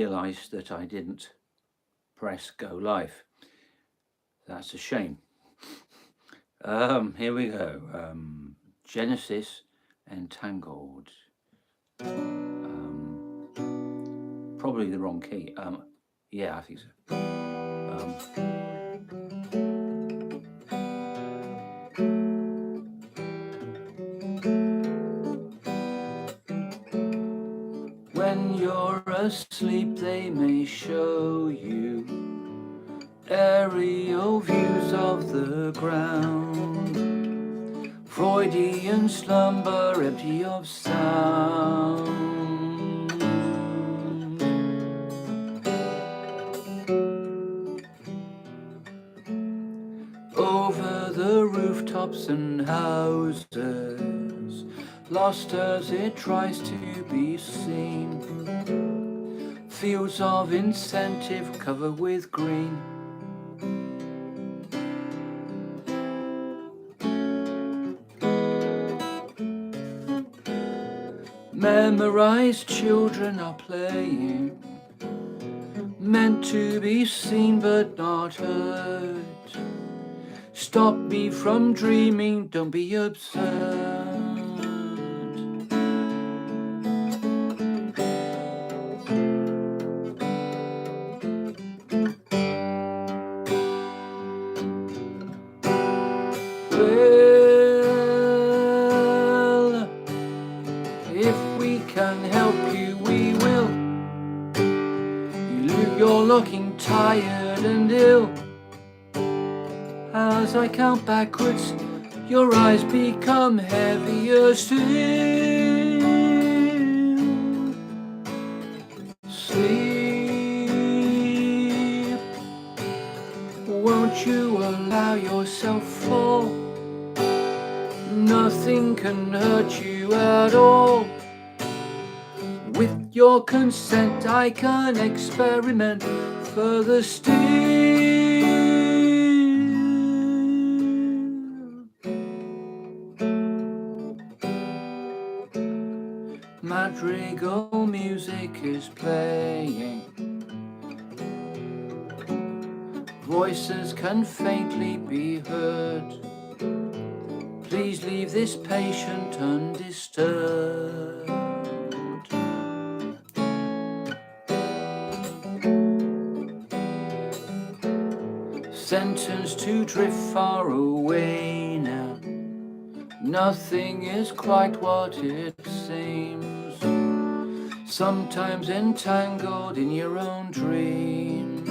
realised that I didn't press go live. That's a shame. Here we go. Genesis Entangled. Probably the wrong key. Yeah, I think so. When you're asleep, they may show you aerial views of the ground. Freudian slumber, empty of sound. Over the rooftops and houses, lost as it tries to be seen. Fields of incentive covered with green. Memorized children are playing, meant to be seen but not heard. Stop me from dreaming, don't be absurd. Well, if we can help you, we will. You're looking tired and ill. As I count backwards, your eyes become heavier still. Sleep. Won't you allow yourself fall? Nothing can hurt you at all. With your consent, I can experiment further still. Madrigal music is playing. Voices can faintly be heard. Please leave this patient undisturbed. Sentenced to drift far away now. Nothing is quite what it seems. Sometimes entangled in your own dreams.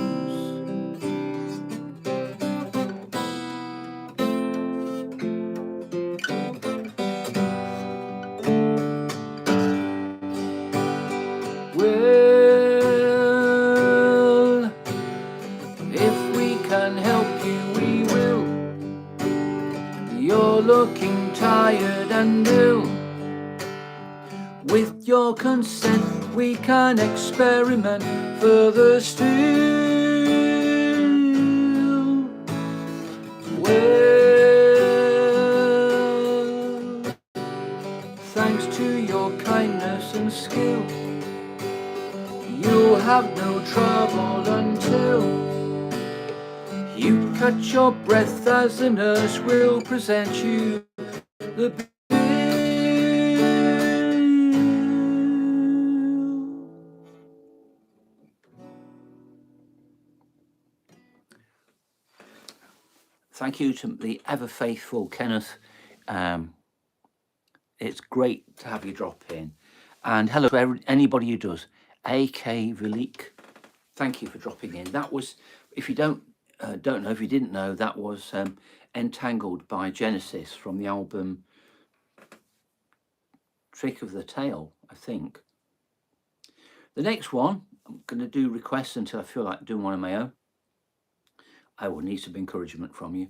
Well, if we can help you, we will. You're looking tired and ill. With your consent, we can experiment further still. Well, thanks to your kindness and skill, you'll have no trouble until you catch your breath as the nurse will present you the bill. Thank you to the ever faithful Kenneth. It's great to have you drop in. And hello to anybody who does. AK Vilik, thank you for dropping in. That was, if you don't know, if you didn't know, that was Entangled by Genesis from the album Trick of the Tail, I think. The next one, I'm going to do requests until I feel like doing one of my own. I will need some encouragement from you.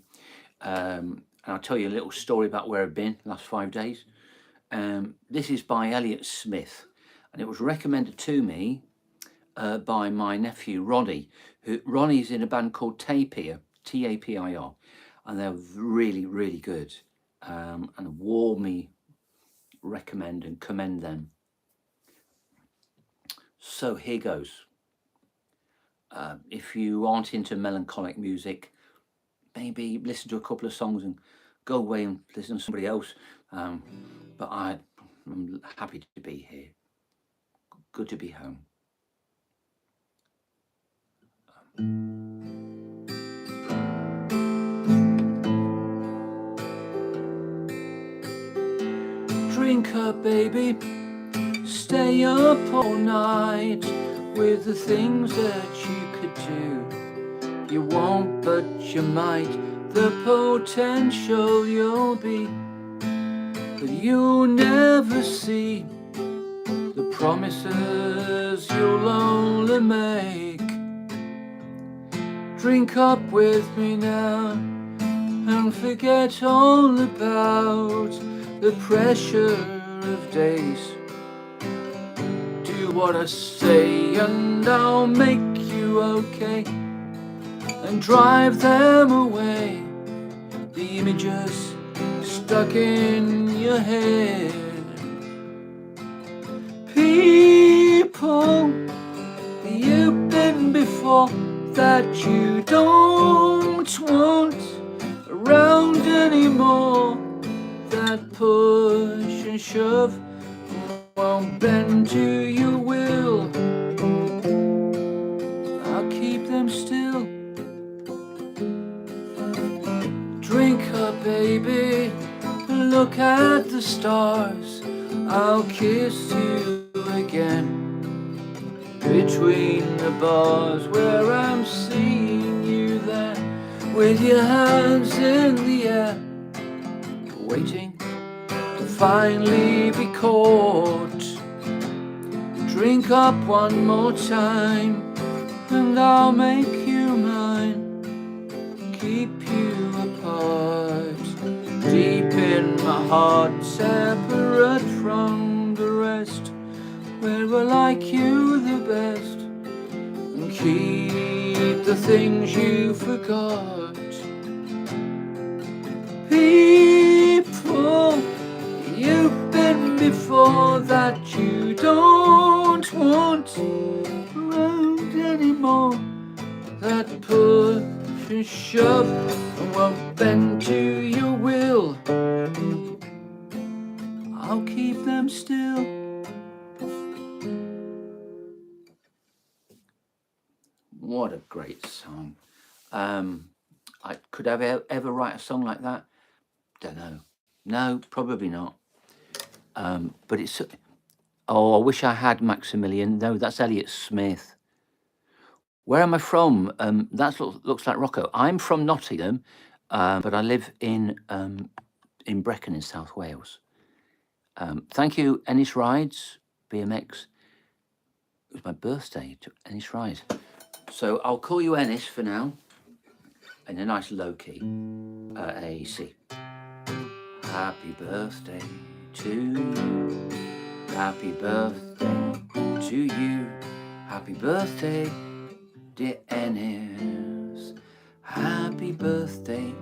And I'll tell you a little story about where I've been the last 5 days. This is by Elliott Smith, and it was recommended to me by my nephew Ronnie. Ronnie's in a band called Tapir, Tapir, and they're really, really good. And I warmly recommend and commend them. So here goes. If you aren't into melancholic music, maybe listen to a couple of songs and go away and listen to somebody else. But I'm happy to be here. Good to be home. Drink up, baby, stay up all night with the things that you could do. You won't, but you might. The potential you'll be, but you'll never see the promises you'll only make. Drink up with me now and forget all about the pressure of days. Do what I say and I'll make you okay, and drive them away, the images stuck in your head. People you've been before that you don't want around anymore, that push and shove won't bend to your will. I'll keep them still. Drink up, baby, look at the stars. I'll kiss you again between the bars where I'm seeing you there, with your hands in the air, waiting to finally be caught. Drink up one more time and I'll make you mine, keep you apart, deep in my heart, separate from the rest, where I like you the best, and keep the things you forgot. People you've been before that you don't want around anymore, that push and shove and won't bend to your will. I'll keep them still. What a great song. Could I ever write a song like that? Don't know. No, probably not. But it's... Oh, I wish I had Maximilian. No, that's Elliott Smith. Where am I from? That looks like Rocco. I'm from Nottingham, but I live in Brecon in South Wales. Thank you, Ennis Rides, BMX. It was my birthday to Ennis Rides. So I'll call you Ennis for now, in a nice low key, A, C. Happy birthday to you. Happy birthday to you. Happy birthday, dear Ennis. Happy birthday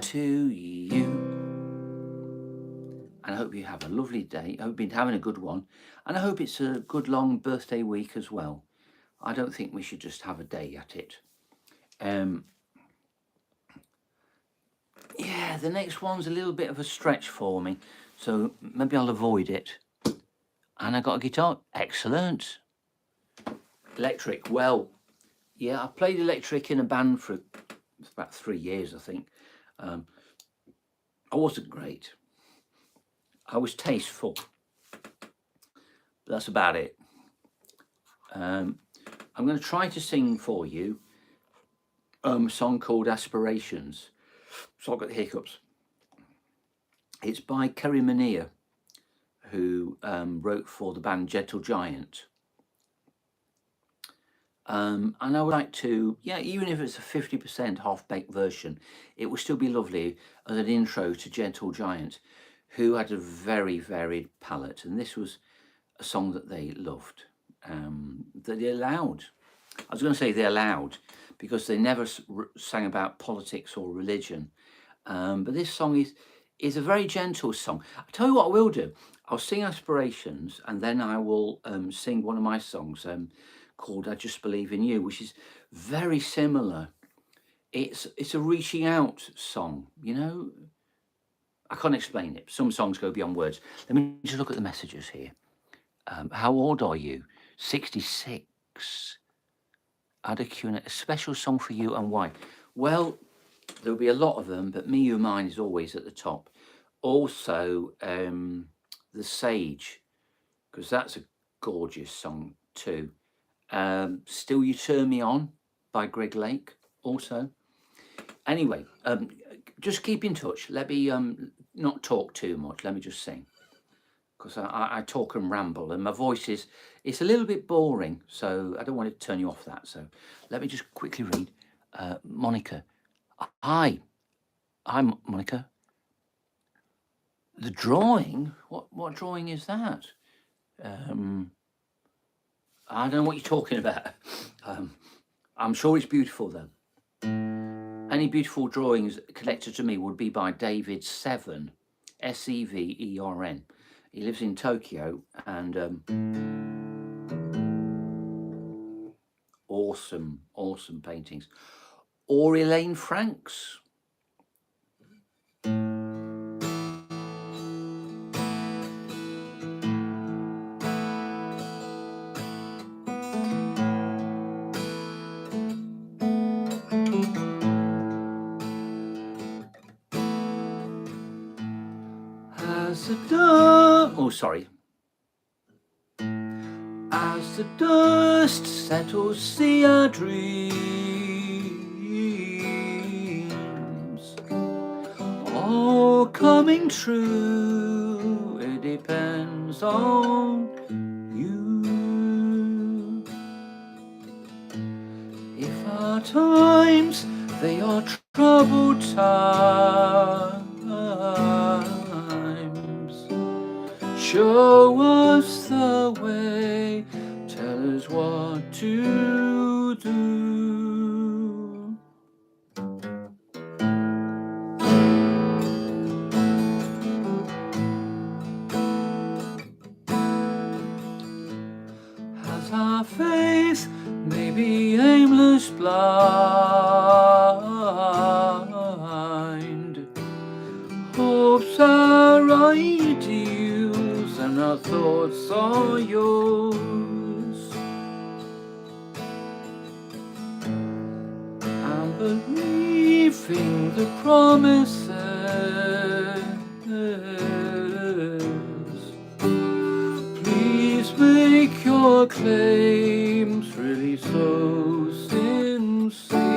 to you. And I hope you have a lovely day. I hope you've been having a good one. And I hope it's a good long birthday week as well. I don't think we should just have a day at it. Yeah, the next one's a little bit of a stretch for me, so maybe I'll avoid it. And I got a guitar. Excellent. Electric. Well, yeah, I played electric in a band for about 3 years, I think. I wasn't great. I was tasteful. But that's about it. I'm going to try to sing for you a song called Aspirations. So I've got the hiccups. It's by Kerry Mania, who wrote for the band Gentle Giant. And I would like to, yeah, even if it's a 50% half-baked version, it would still be lovely as an intro to Gentle Giant, who had a very varied palette. And this was a song that they loved, that they allowed. I was going to say they allowed, because they never sang about politics or religion. But this song is a very gentle song. I'll tell you what I will do. I'll sing Aspirations, and then I will sing one of my songs called I Just Believe in You, which is very similar. It's a reaching out song, you know. I can't explain it. Some songs go beyond words. Let me just look at the messages here. How old are you? 66. Add a Q&A, a special song for you and why? Well, there'll be a lot of them, but Me, You, Mine is always at the top. Also, The Sage, because that's a gorgeous song too. Still You Turn Me On by Greg Lake also. Anyway, just keep in touch. Let me not talk too much. Let me just sing, because I talk and ramble, and my voice it's a little bit boring, so I don't want to turn you off that. So let me just quickly read. Monica, hi, Monica. The drawing. What drawing is that? I don't know what you're talking about. I'm sure it's beautiful though. Any beautiful drawings connected to me would be by David Severn, Severn. He lives in Tokyo, and awesome paintings. Or Elaine Franks. Oh, sorry. As the dust settles, see our dreams all coming true. It depends on you. If our times, they are troubled times, show us the way, tell us what to do. As our faith may be aimless, blind, hopes are ideals and our thoughts are yours. And believing the promises, please make your claims really so sincere.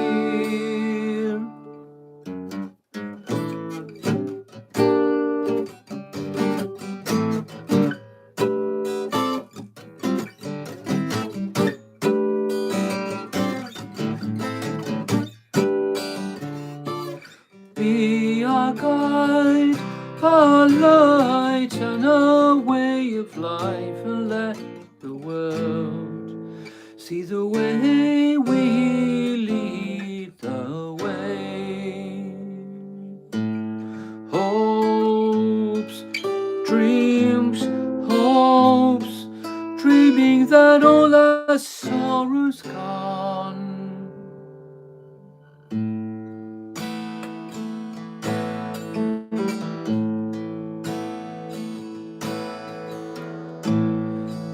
Be our guide, our light, and our way of life, and let the world see the way we lead the way. Hopes, dreams, hopes, dreaming that all our sorrows gone.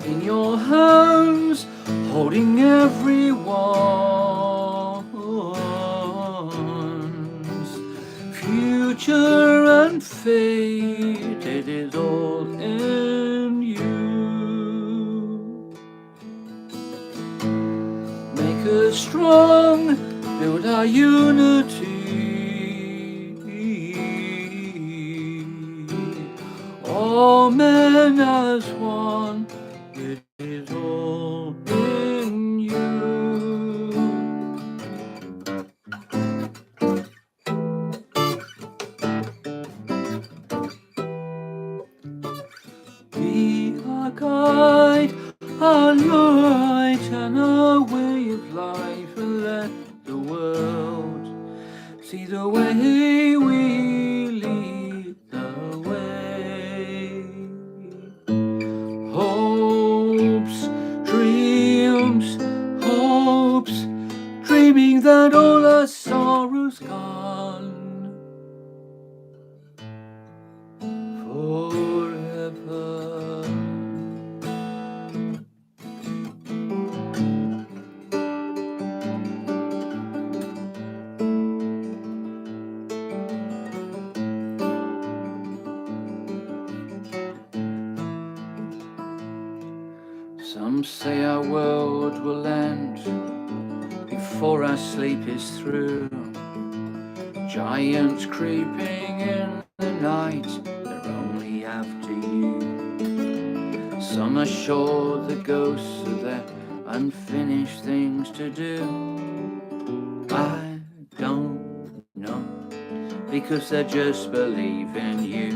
In your hands, holding everyone's future and fate, it is all in you. Make us strong, build our unity, all men as one, it is all in you. Be our guide, our light, and our way of life, and let the world see the way we lead the way. Hopes, dreams, hopes, dreaming that all our sorrow's gone forever. Some say our world will end before our sleep is through. Giants creeping in the night, they're only after you. Some are sure the ghosts are there, unfinished things to do. I don't know, because they just believe in you.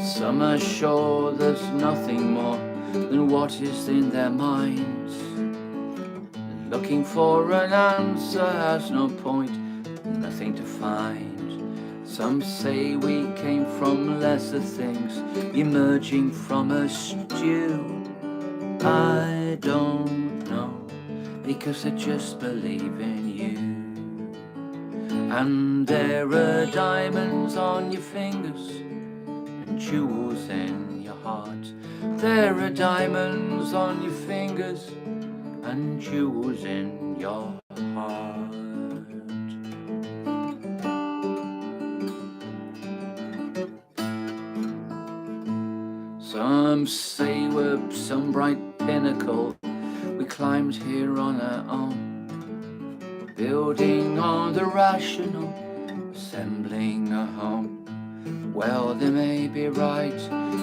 Some are sure there's nothing more than what is in their minds. Looking for an answer has no point, nothing to find. Some say we came from lesser things, emerging from a stew. I don't know, because I just believe in you. And there are diamonds on your fingers and jewels in your heart. There are diamonds on your fingers and jewels in your heart. Some say we're some bright pinnacle we climbed here on our own, building on the rational, assembling a home. Well, they may be right,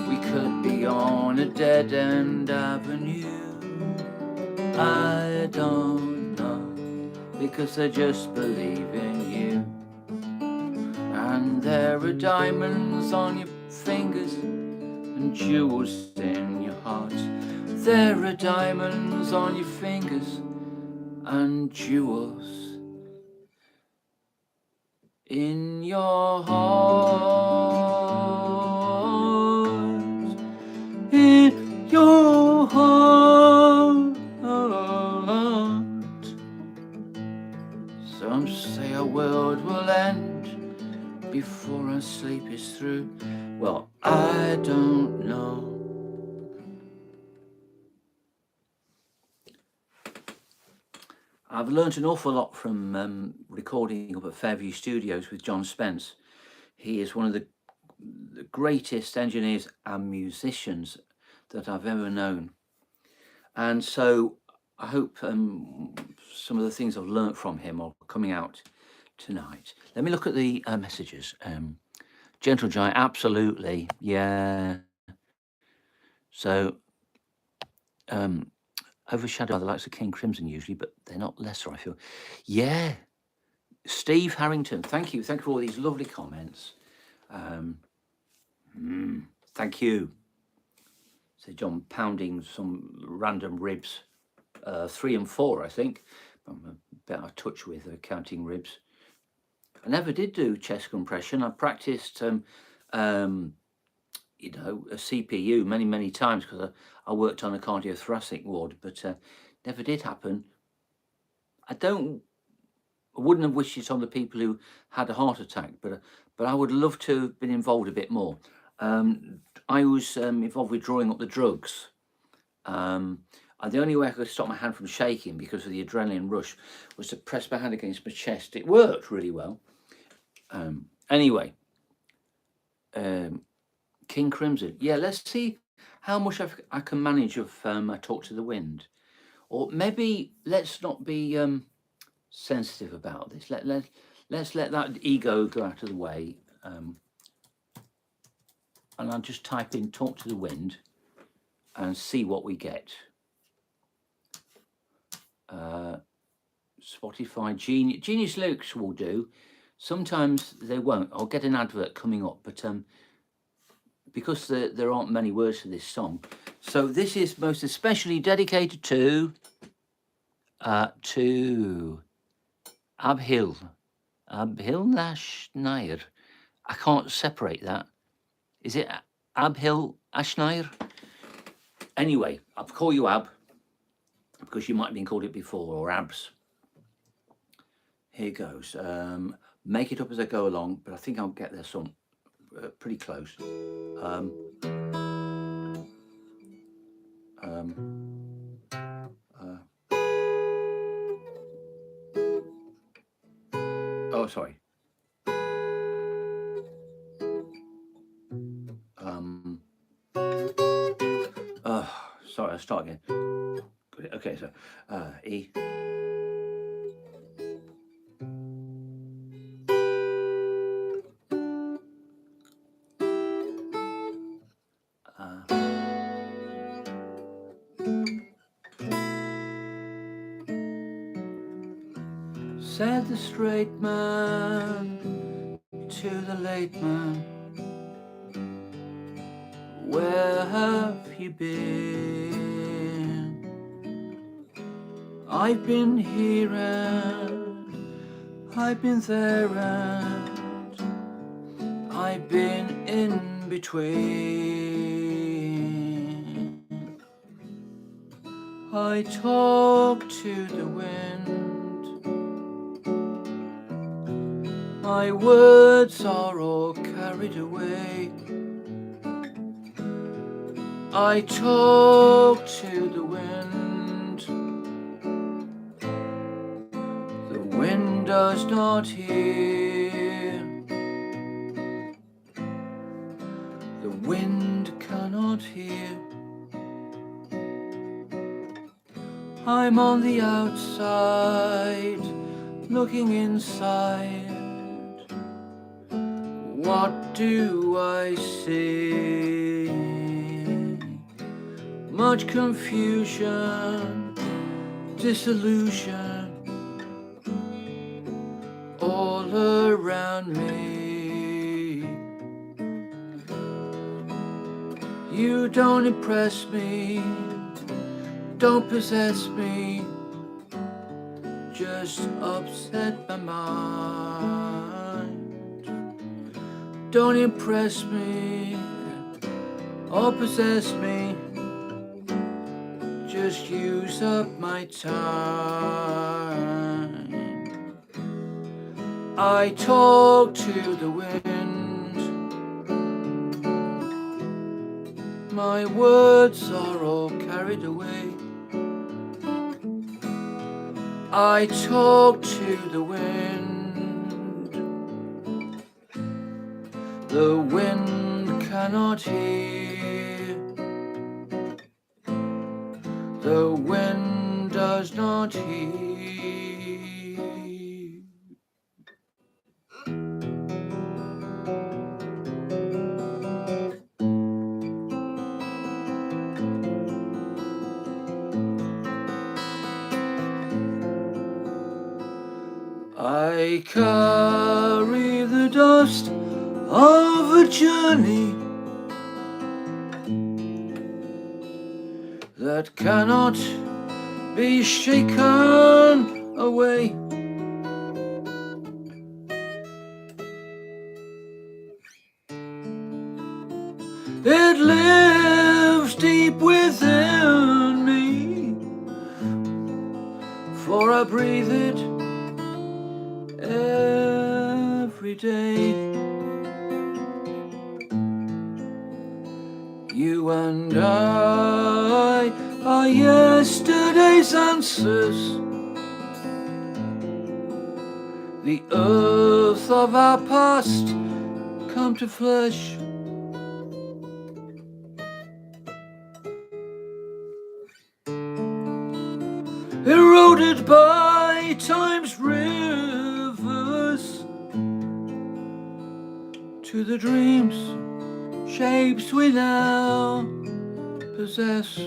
we could be on a dead-end avenue. I don't know, because I just believe in you. And there are diamonds on your fingers and jewels in your heart. There are diamonds on your fingers and jewels in your heart. In your heart. Some say our world will end before our sleep is through. Well, I don't know. I've learned an awful lot from recording up at Fairview Studios with John Spence. He is one of the greatest engineers and musicians that I've ever known. And so I hope some of the things I've learnt from him are coming out tonight. Let me look at the messages. Gentle Giant, absolutely, yeah. So, overshadowed by the likes of King Crimson usually, but they're not lesser, I feel. Yeah. Steve Harrington, thank you. Thank you for all these lovely comments. Thank you. So John pounding some random ribs, 3 and 4, I think. I'm a bit out of touch with counting ribs. I never did do chest compression. I practiced, you know, a CPU many times because I worked on a cardiothoracic ward, but never did happen. I wouldn't have wished it on the people who had a heart attack, but I would love to have been involved a bit more. I was involved with drawing up the drugs. And the only way I could stop my hand from shaking because of the adrenaline rush was to press my hand against my chest. It worked really well. Anyway, King Crimson. Yeah, let's see how much I can manage of I Talk to the Wind. Or maybe let's not be sensitive about this. Let's let that ego go out of the way. And I'll just type in Talk to the Wind and see what we get. Spotify, Genius Lyrics will do. Sometimes they won't. I'll get an advert coming up, but because there aren't many words to this song. So this is most especially dedicated to Abhil Ashnair. I can't separate that. Is it Abhil Ashnair? Anyway, I'll call you Ab. because you might have been called it before, or abs. Here goes. Make it up as I go along, but I think I'll get there some pretty close. Um, oh, sorry. Sorry, I'll start again. Okay, so E. Said the straight man to the late man, where have you been? I've been here and I've been there and I've been in between. I talk to the wind, my words are all carried away. I talk to the wind does not hear, the wind cannot hear. I'm on the outside, looking inside. What do I see? Much confusion, disillusion all around me. You don't impress me, don't possess me, just upset my mind. Don't impress me or possess me, just use up my time. I talk to the wind, my words are all carried away. I talk to the wind cannot hear, the wind does not hear. I carry the dust of a journey that cannot be shaken away. It lives deep within me, for I breathe it every day. You and I are yesterday's answers, the earth of our past come to flesh. Eroded by time's rivers to the dreams, shapes we now possess.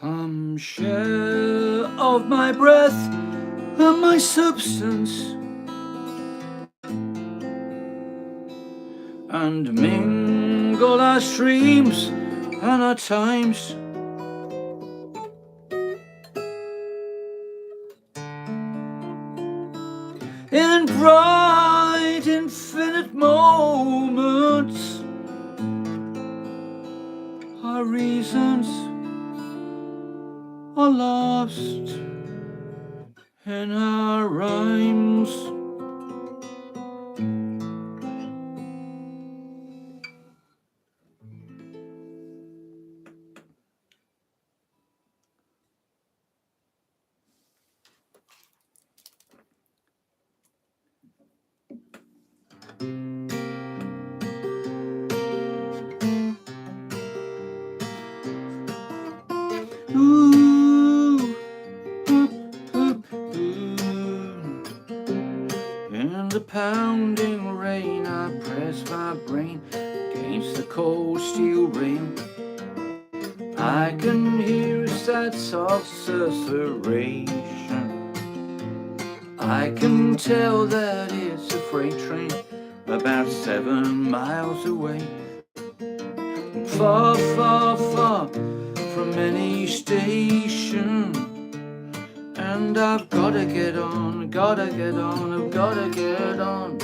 Come share of my breath and my substance, and mingle our streams and our times. In bright infinite moments, our reasons are lost in our rhymes. Ooh, in the pounding rain, I press my brain against the cold steel rail. I can hear a sad soft susurration. I can tell that it's a freight train about 7 miles away. Far, far, far from any station. And I've gotta get on, gotta get on, I've gotta get on.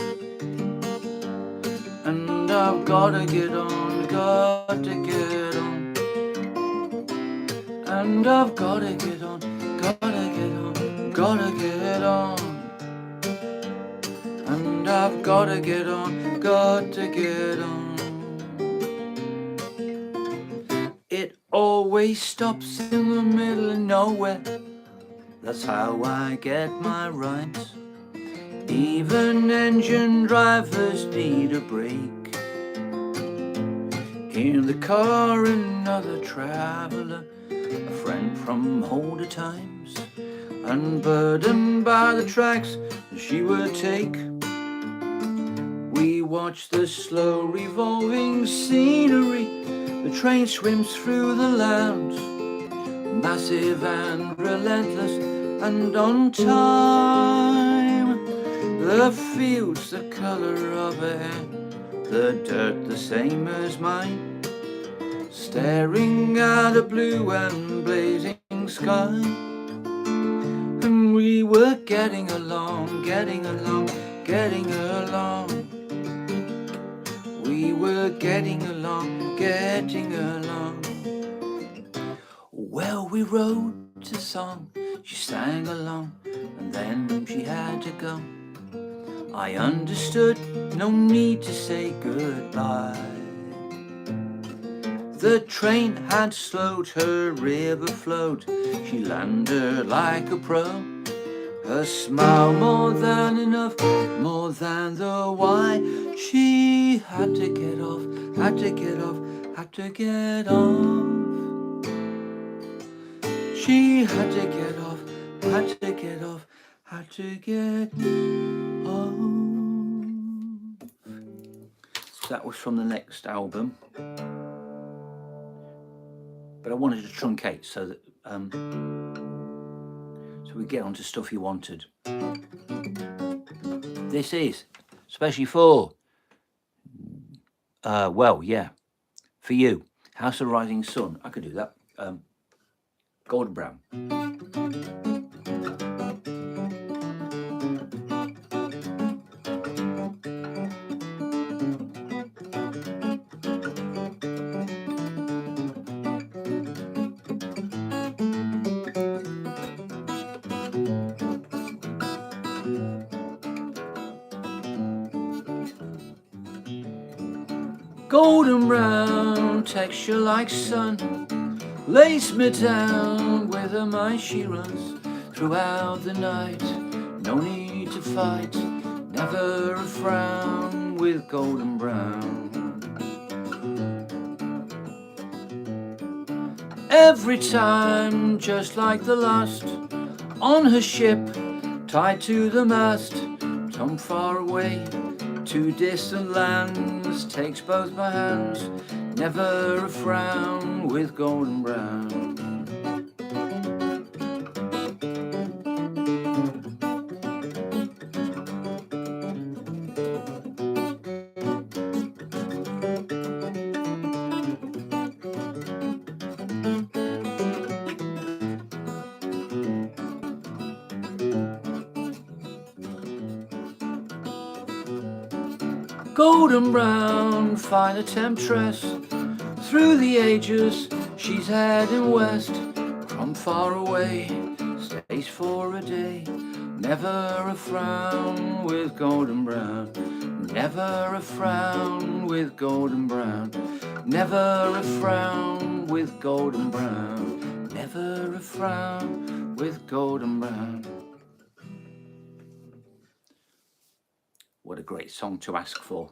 And I've gotta get on, gotta get on. And I've gotta get on, gotta get on, gotta get on. And I've gotta get on, gotta get on. It always stops in the middle of nowhere. That's how I get my rights. Even engine drivers need a break. In the car, another traveller, a friend from older times, unburdened by the tracks she would take. We watch the slow revolving scenery. The train swims through the land, massive and relentless and on time. The fields the colour of air, the dirt the same as mine, staring at a blue and blazing sky. And we were getting along, getting along, getting along. We were getting along, getting along. Well, we wrote a song, she sang along, and then she had to go. I understood, no need to say goodbye. The train had slowed, her river flowed, she landed like a pro. Her smile more than enough, more than the why. She had to get off, had to get off, had to get off. She had to get off, had to get off, had to get off. That was from the next album, but I wanted to truncate so that so we get on to stuff you wanted. This is especially for well, yeah, for you, House of Rising Sun. I could do that. Gordon Brown. Golden brown, texture like sun, lace me down with her mind she runs throughout the night. No need to fight, never a frown with golden brown. Every time, just like the last, on her ship, tied to the mast, from far away to distant lands, takes both my hands, never a frown with golden brown. golden brown, fine a temptress. Through the ages, she's heading west. From far away, stays for a day. Never a frown with golden brown. Never a frown with golden brown. Never a frown with golden brown. Never a frown with golden brown. What a great song to ask for.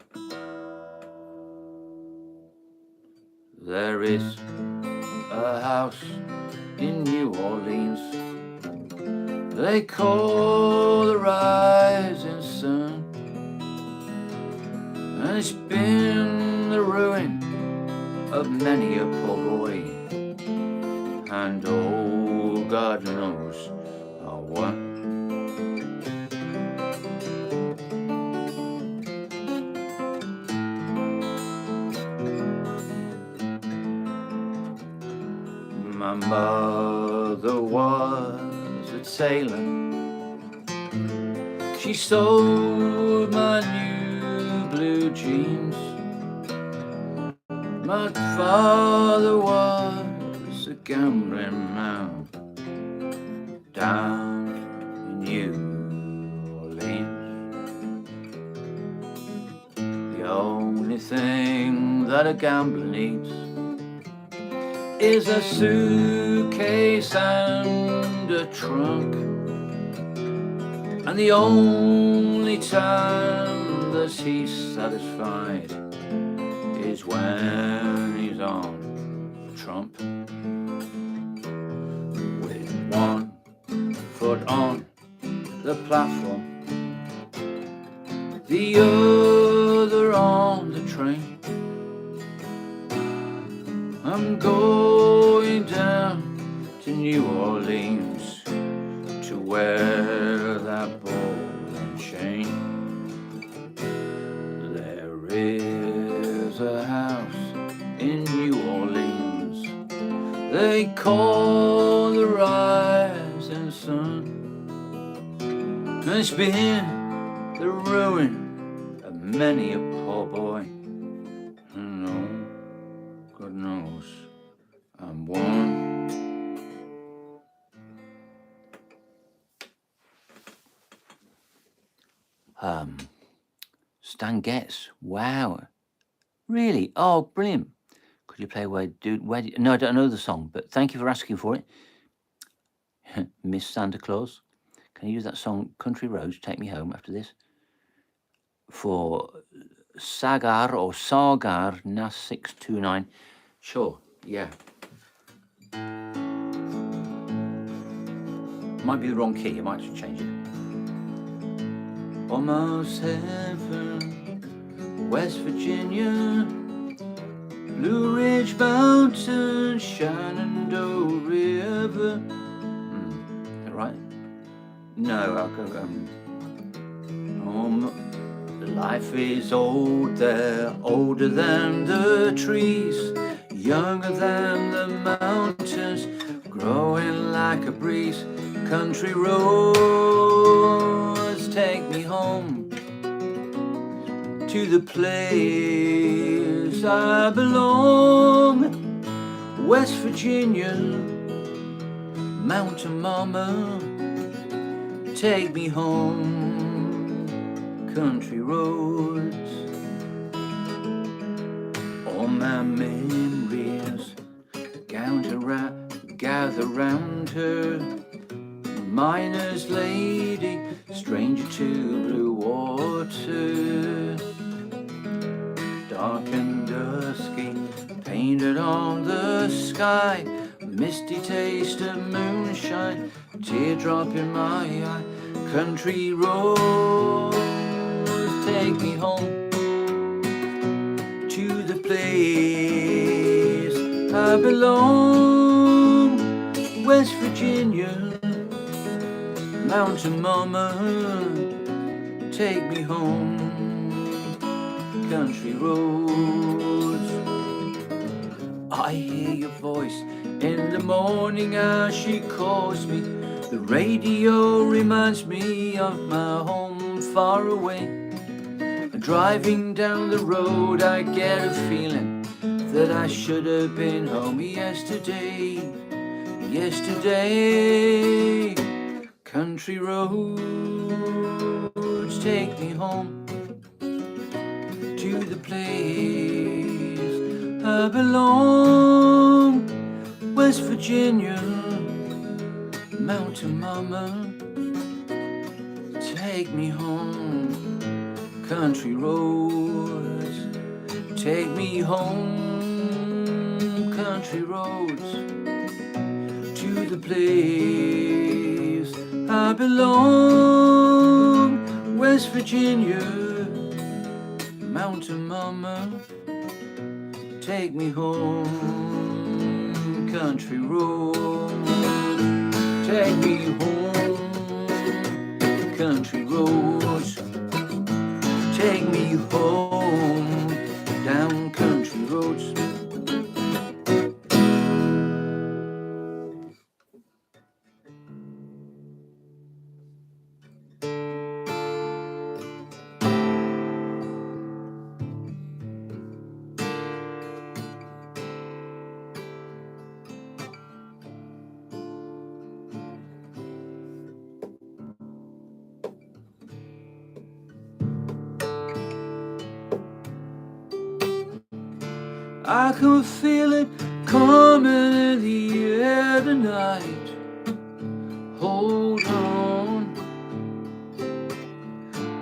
There is a house in New Orleans they call the rising sun, and it's been the ruin of many a poor boy, and oh, God knows what. My mother was at Salem. She sold my new blue jeans. My father was a gambling man down in New Orleans. The only thing that a gambler needs is a suitcase and a trunk, and the only time that he's satisfied is when he's on Trump. With one foot on the platform, the other on the train, I'm going down to New Orleans to wear that ball and chain. There is a house in New Orleans they call the rising sun, and it's been the ruin of many a poor boy. God knows I'm one. Stan Getz, wow, really? Oh, brilliant! Could you play Where no, I don't know the song, but thank you for asking for it. Miss Santa Claus, can you use that song Country Roads, Take Me Home after this? For Sagar or Sagar Nas 629. Sure, yeah. Might be the wrong key, I might just change it. Almost heaven, West Virginia, Blue Ridge Mountain, Shenandoah River. Is that right? No, I'll go. Life is old there, older than the trees, younger than the mountains, growing like a breeze. Country roads take me home to the place I belong. West Virginia, Mountain Mama, take me home. Country roads, all my memories gather round her. Miner's lady, stranger to blue water, dark and dusky, painted on the sky, misty taste of moonshine, teardrop in my eye. Country roads, take me home to the place I belong. West Virginia, Mountain Mama, take me home. Country roads, I hear your voice in the morning as she calls me. The radio reminds me of my home far away. A Driving down the road, I get a feeling that I should have been home yesterday. Yesterday, country roads take me home to the place I belong. West Virginia, Mountain Mama, take me home. Country roads, take me home. Country roads, to the place I belong. West Virginia, Mountain Mama, take me home. Country roads, take me home. Country roads, take me home. Down country roads. I can feel it coming in the air tonight. Hold on.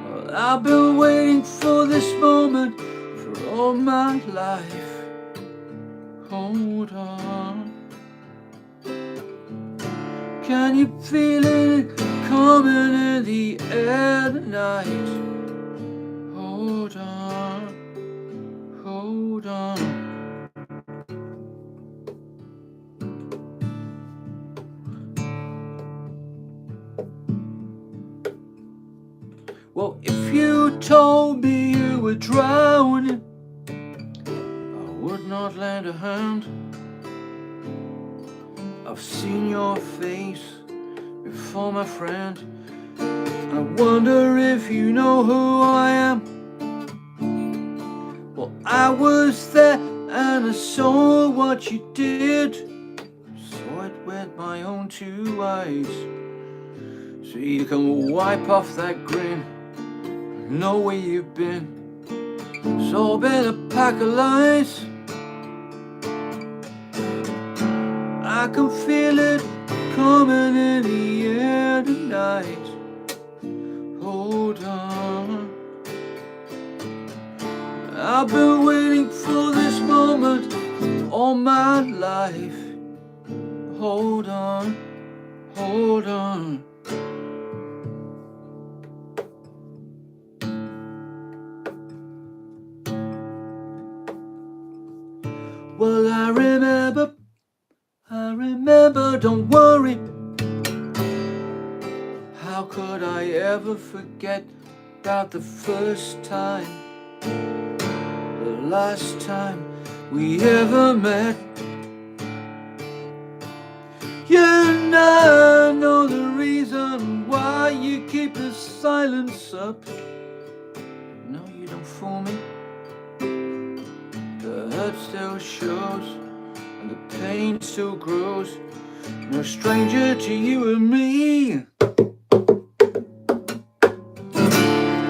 Well, I've been waiting for this moment for all my life. Hold on. Can you feel it coming in the air tonight? Hold on. Hold on. Well, if you told me you were drowning, I would not lend a hand. I've seen your face before, my friend. I wonder if you know who I am. Well, I was there and I saw what you did. Saw it with my own two eyes. So you can wipe off that grin. Know where you've been. It's all been a pack of lies. I can feel it coming in the air tonight. Hold on. I've been waiting for this moment all my life. Hold on. Hold on. Well, I remember, don't worry. How could I ever forget about the first time, the last time we ever met? You now know the reason why you keep the silence up. No, you don't fool me. The hurt still shows and the pain still grows. No stranger to you and me.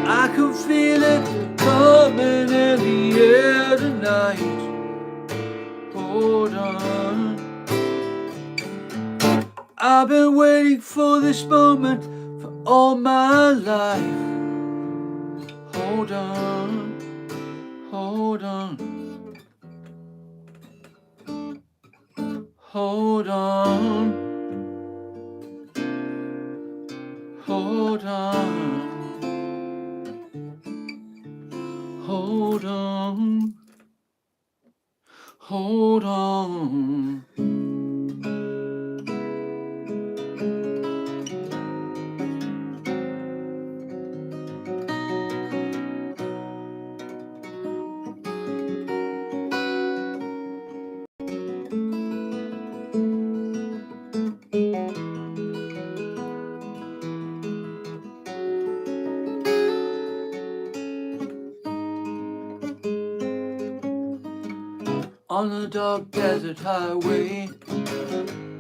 I can feel it coming in the air tonight. Hold on. I've been waiting for this moment for all my life. Hold on. Hold on. Hold on. Hold on. Hold on. Hold on. on the dark desert highway,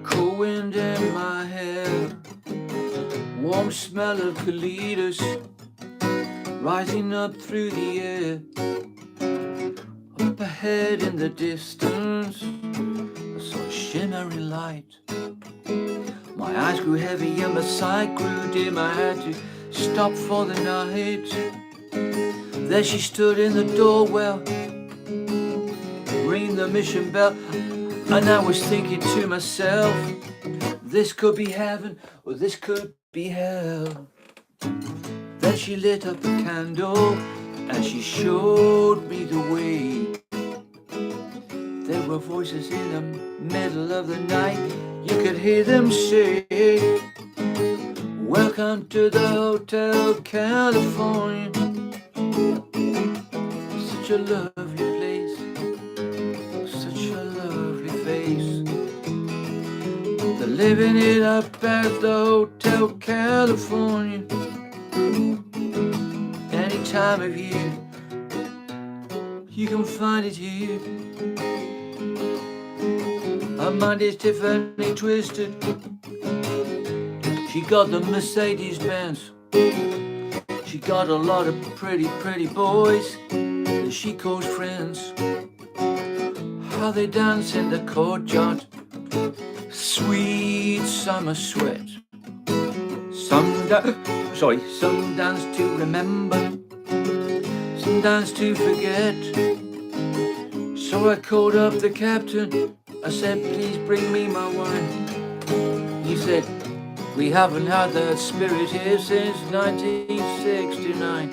cold wind in my hair, warm smell of colitas rising up through the air. Up ahead in the distance, I saw a shimmering light. My eyes grew heavy and my sight grew dim. I had to stop for the night. There she stood in the doorway, ringing the mission bell, and I was thinking to myself, this could be heaven or this could be hell. Then she lit up a candle and she showed me the way. There were voices in the middle of the night, you could hear them say, welcome to the Hotel California. Such a lovely place, such a lovely face. They're living it up at the Hotel California. Any time of year, you can find it here. Her mind is Tiffany twisted. She got the Mercedes Benz. She got a lot of pretty, pretty boys that she calls friends. How they dance in the courtyard, sweet summer sweat. Some dance to remember, some dance to forget. So I called up the captain, I said, please bring me my wine. He said, we haven't had that spirit here since 1969.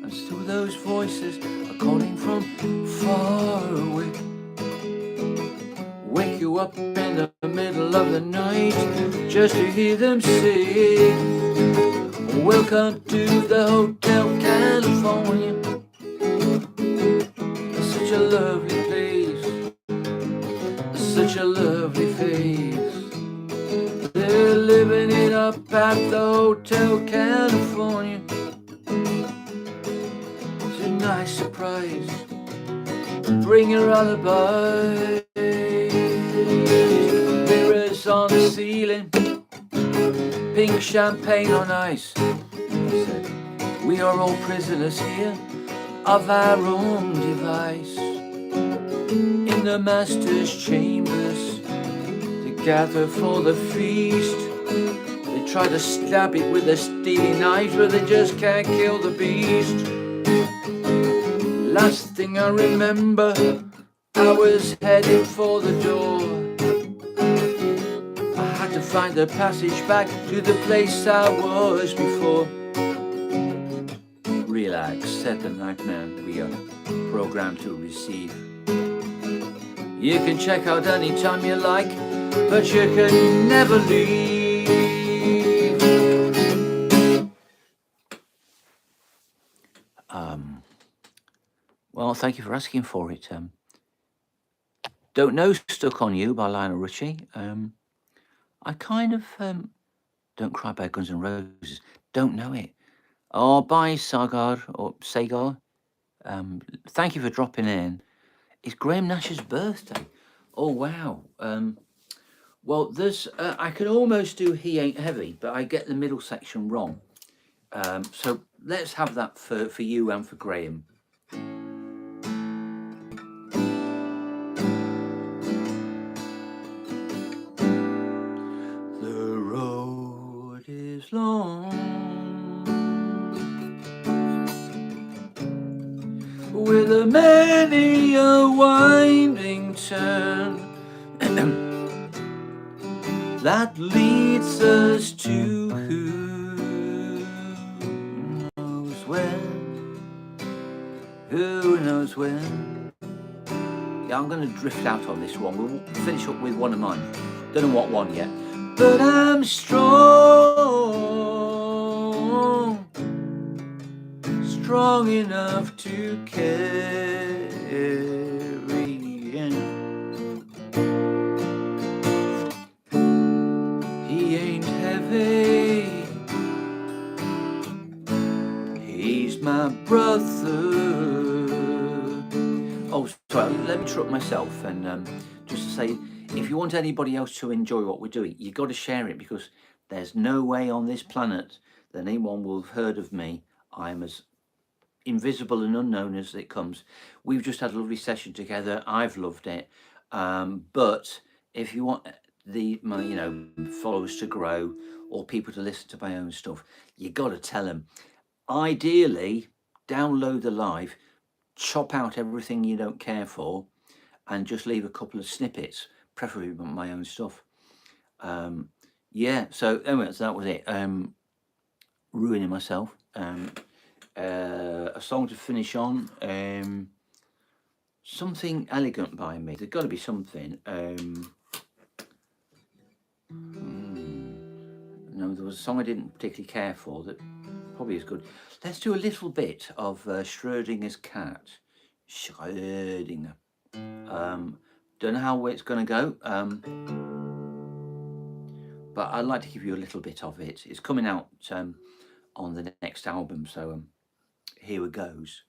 And still those voices are calling from far away. Wake you up in the middle of the night just to hear them say, welcome to the Hotel California. It's such a lovely place, such a lovely face. They're living it up at the Hotel California. It's a nice surprise, bring your alibi. Mirrors on the ceiling, pink champagne on ice. We are all prisoners here of our own device. In the master's chambers, they gather for the feast. They try to stab it with a steely knife, but they just can't kill the beast. Last thing I remember, I was headed for the door. I had to find the passage back to the place I was before. Relax, said the nightman we are programmed to receive. You can check out anytime you like, but you can never leave. Well, thank you for asking for it. Don't Know, Stuck on You by Lionel Richie. I kind of, Don't Cry by Guns N' Roses. Don't know it. Oh, by Sagar or Sagar. Thank you for dropping in. It's Graham Nash's birthday. Oh, wow. Well, there's, I could almost do He Ain't Heavy, but I get the middle section wrong. So let's have that for you and for Graham. The road is long, with a many a winding turn that leads us to who knows when, who knows when. Yeah, I'm going to drift out on this one. We'll finish up with one of mine. Don't know what one yet. But I'm strong, strong enough to carry him. He ain't heavy, he's my brother. Oh, sorry, let me interrupt myself and just to say, if you want anybody else to enjoy what we're doing, you've got to share it, because there's no way on this planet that anyone will have heard of me. I'm as invisible and unknown as it comes. We've just had a lovely session together. I've loved it. But if you want my followers to grow, or people to listen to my own stuff, you got to tell them. Ideally, download the live, chop out everything you don't care for, and just leave a couple of snippets, preferably my own stuff. Yeah. So anyway, so that was it. Ruining myself. A song to finish on. Something elegant by me. There's got to be something. No, there was a song I didn't particularly care for that probably is good. Let's do a little bit of Schrödinger's cat. Schrödinger. Don't know how it's going to go, but I'd like to give you a little bit of it. It's coming out on the next album, so here it goes.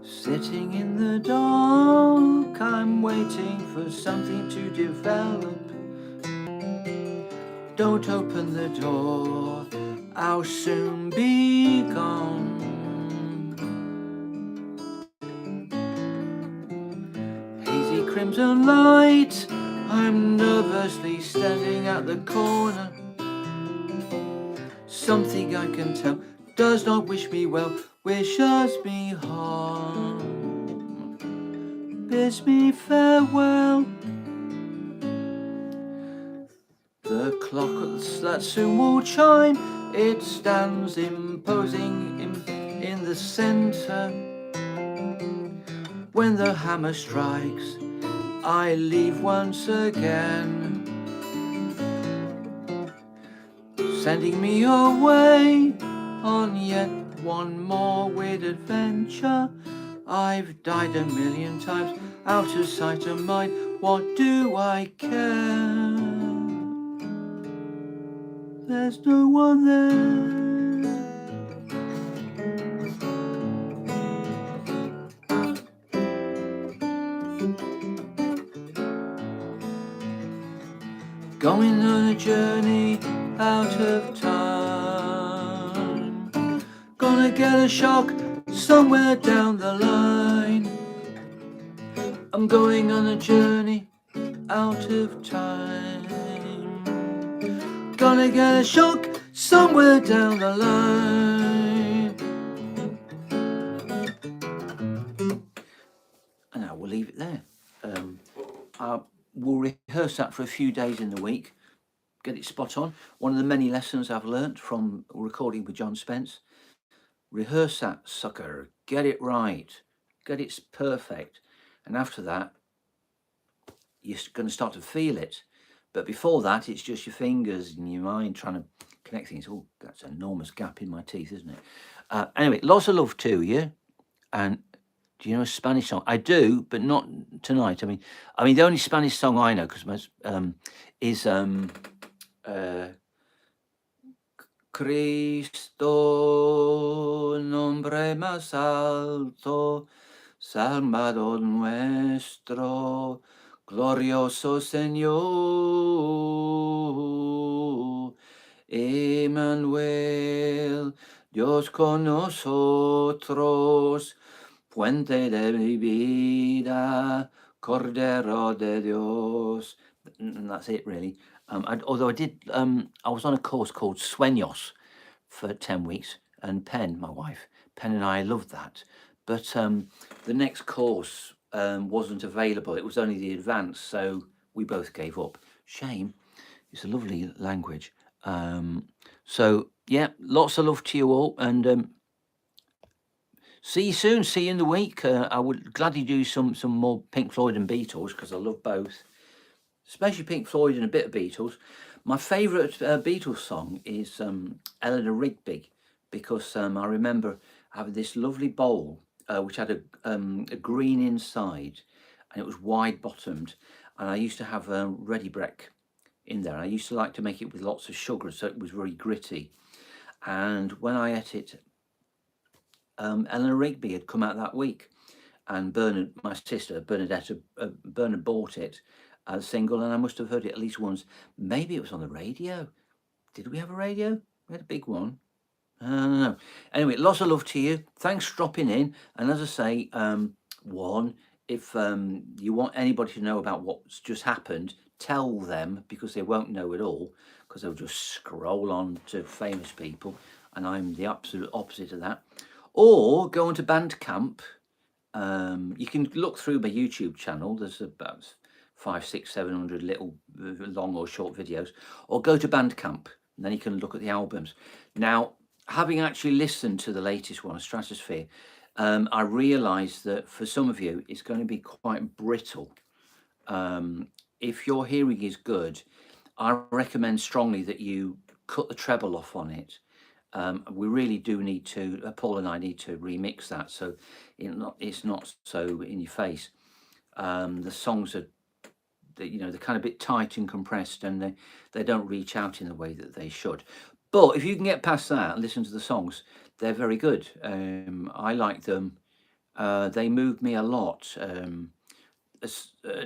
Sitting in the dark, I'm waiting for something to develop. Don't open the door, I'll soon be gone. Hazy crimson light, I'm nervously standing at the corner. Something I can tell does not wish me well, wishes me harm. Bids me farewell. The clock that soon will chime, it stands imposing in the center. When the hammer strikes, I leave once again, sending me away on yet one more weird adventure. I've died a million times, out of sight of mind, what do I care? There's no one there. Going on a journey out of time, gonna get a shock somewhere down the line. I'm going on a journey out of time, gonna get a shock somewhere down the line. And I will leave it there. We'll rehearse that for a few days in the week, get it spot on. One of the many lessons I've learnt from recording with John Spence. Rehearse that sucker, get it right, get it perfect, and after that you're going to start to feel it. But before that, it's just your fingers and your mind trying to connect things. Oh, that's an enormous gap in my teeth, isn't it? Anyway, lots of love to you. And do you know a Spanish song? I do, but not tonight. I mean, the only Spanish song I know is Cristo, nombre más alto, Salvador nuestro, glorioso Señor, Emmanuel, Dios con nosotros, fuente de mi vida, Cordero de Dios. And that's it, really. Although I was on a course called Sueños for 10 weeks, and Pen, my wife, Pen and I loved that. But the next course wasn't available. It was only the advanced, so we both gave up. Shame. It's a lovely language. So, yeah, lots of love to you all, and see you soon. See you in the week. I would gladly do some more Pink Floyd and Beatles, because I love both. especially Pink Floyd and a bit of Beatles. My favourite Beatles song is Eleanor Rigby, because I remember having this lovely bowl which had a green inside, and it was wide bottomed, and I used to have Ready Breck in there. I used to like to make it with lots of sugar, so it was very gritty. And when I ate it, Eleanor Rigby had come out that week, and Bernard, my sister Bernadette, Bernard bought it as single, and I must have heard it at least once. Maybe it was on the radio. Did we have a radio? We had a big one. I don't know. Anyway, lots of love to you. Thanks for dropping in. And as I say, one, if you want anybody to know about what's just happened, tell them, because they won't know at all, because they'll just scroll on to famous people, and I'm the absolute opposite of that. Or go onto Bandcamp. You can look through my YouTube channel. There's about 500, 600, 700 little long or short videos. Or go to Bandcamp, and then you can look at the albums. Now, having actually listened to the latest one, Stratosphere, I realised that for some of you, it's going to be quite brittle. If your hearing is good, I recommend strongly that you cut the treble off on it. We really do need to, Paul and I need to remix that so it's not so in your face. The songs are, they're kind of a bit tight and compressed, and they don't reach out in the way that they should. But if you can get past that and listen to the songs, they're very good. I like them. They move me a lot.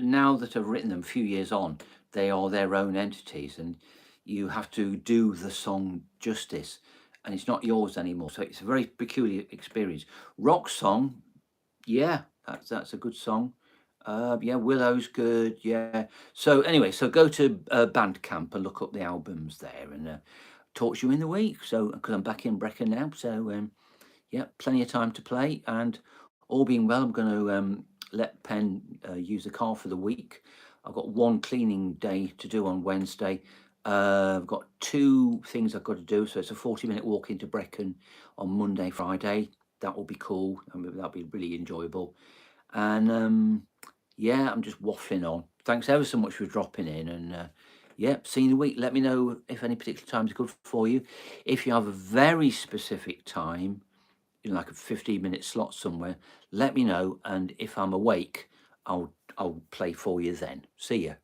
Now that I've written them a few years on, they are their own entities, and you have to do the song justice, and it's not yours anymore. So it's a very peculiar experience. Rock song, yeah, that's a good song. Yeah, Willow's good. Yeah. So anyway, so go to Bandcamp and look up the albums there, and talk to you in the week. So because I'm back in Brecon now, so yeah, plenty of time to play, and all being well, I'm going to let Penn use the car for the week. I've got one cleaning day to do on Wednesday. I've got 2 things I've got to do, so it's a 40-minute walk into Brecon on Monday, Friday. That will be cool. I mean, that'll be really enjoyable. And yeah, I'm just waffling on. Thanks ever so much for dropping in, and yeah, see you in a week. Let me know if any particular time is good for you. If you have a very specific time, like a 15-minute slot somewhere, let me know, and if I'm awake, I'll play for you then. See ya.